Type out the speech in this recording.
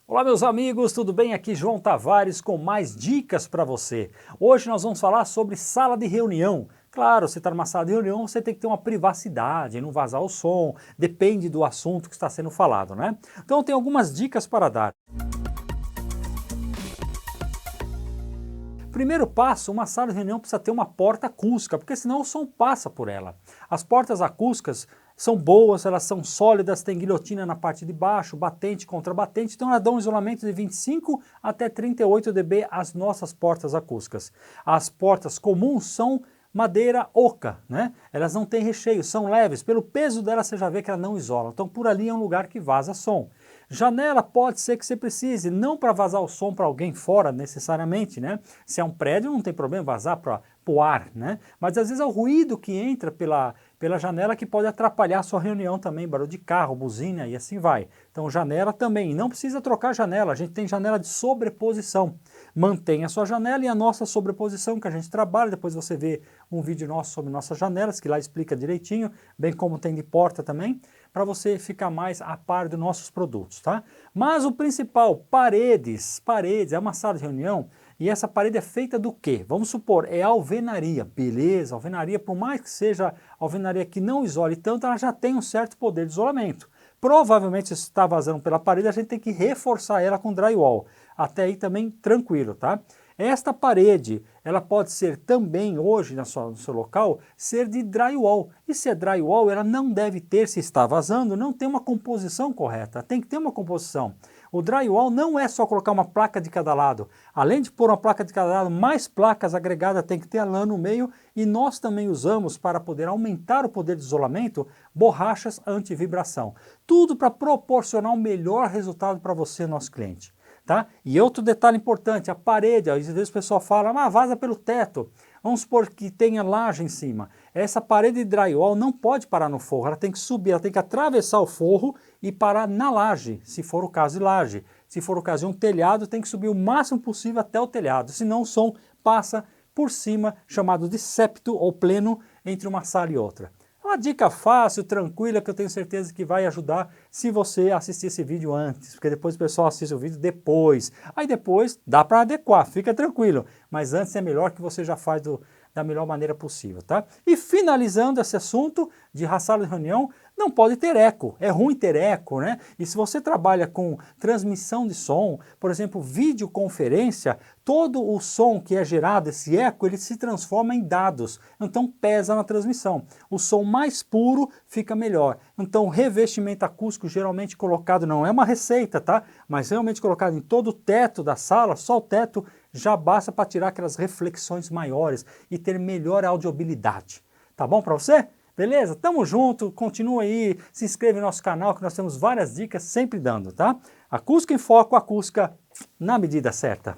Olá meus amigos, tudo bem? Aqui João Tavares com mais dicas para você. Hoje nós vamos falar sobre sala de reunião. Claro, você está numa sala de reunião, você tem que ter uma privacidade, não vazar o som, depende do assunto que está sendo falado, né? Então tem algumas dicas para dar. Primeiro passo, uma sala de reunião precisa ter uma porta acústica, porque senão o som passa por ela. As portas acústicas são boas, elas são sólidas, tem guilhotina na parte de baixo, batente, contrabatente, então elas dão um isolamento de 25 até 38 dB as nossas portas acústicas. As portas comuns são madeira oca, né? Elas não têm recheio, são leves, pelo peso dela você já vê que ela não isola, então por ali é um lugar que vaza som. Janela pode ser que você precise, não para vazar o som para alguém fora necessariamente, né? Se é um prédio não tem problema vazar para o ar, né? Mas às vezes é o ruído que entra pela janela que pode atrapalhar a sua reunião também, barulho de carro, buzina e assim vai. Então janela também, não precisa trocar janela, a gente tem janela de sobreposição. Mantenha a sua janela e a nossa sobreposição que a gente trabalha, depois você vê um vídeo nosso sobre nossas janelas, que lá explica direitinho, bem como tem de porta também, para você ficar mais a par dos nossos produtos, tá? Mas o principal, paredes, é uma sala de reunião e essa parede é feita do quê? Vamos supor, é alvenaria, beleza, alvenaria, por mais que seja alvenaria que não isole tanto, ela já tem um certo poder de isolamento. Provavelmente se está vazando pela parede, a gente tem que reforçar ela com drywall. Até aí também tranquilo, tá? Esta parede, ela pode ser também hoje no seu local, ser de drywall. E se é drywall, ela não deve ter, se está vazando, não tem uma composição correta, tem que ter uma composição. O drywall não é só colocar uma placa de cada lado. Além de pôr uma placa de cada lado, mais placas agregadas tem que ter a lã no meio e nós também usamos para poder aumentar o poder de isolamento, borrachas anti-vibração. Tudo para proporcionar o melhor resultado para você, nosso cliente. Tá? E outro detalhe importante, a parede, às vezes o pessoal fala, vaza pelo teto. Vamos supor que tenha laje em cima. Essa parede de drywall não pode parar no forro, ela tem que subir, ela tem que atravessar o forro e parar na laje, se for o caso de laje. Se for o caso de um telhado, tem que subir o máximo possível até o telhado, senão o som passa por cima, chamado de septo ou pleno, entre uma sala e outra. Uma dica fácil, tranquila, que eu tenho certeza que vai ajudar se você assistir esse vídeo antes, porque depois o pessoal assiste o vídeo depois. Aí depois dá para adequar, fica tranquilo, mas antes é melhor que você já faz da melhor maneira possível, tá? E finalizando esse assunto de sala de reunião, não pode ter eco, é ruim ter eco, né? E se você trabalha com transmissão de som, por exemplo, videoconferência, todo o som que é gerado, esse eco, ele se transforma em dados, então pesa na transmissão. O som mais puro fica melhor. Então revestimento acústico geralmente colocado, não é uma receita, tá? Mas realmente colocado em todo o teto da sala, só o teto, já basta para tirar aquelas reflexões maiores e ter melhor audibilidade. Tá bom para você? Beleza? Tamo junto, continua aí, se inscreve no nosso canal que nós temos várias dicas sempre dando, tá? Acústica em foco, acústica na medida certa.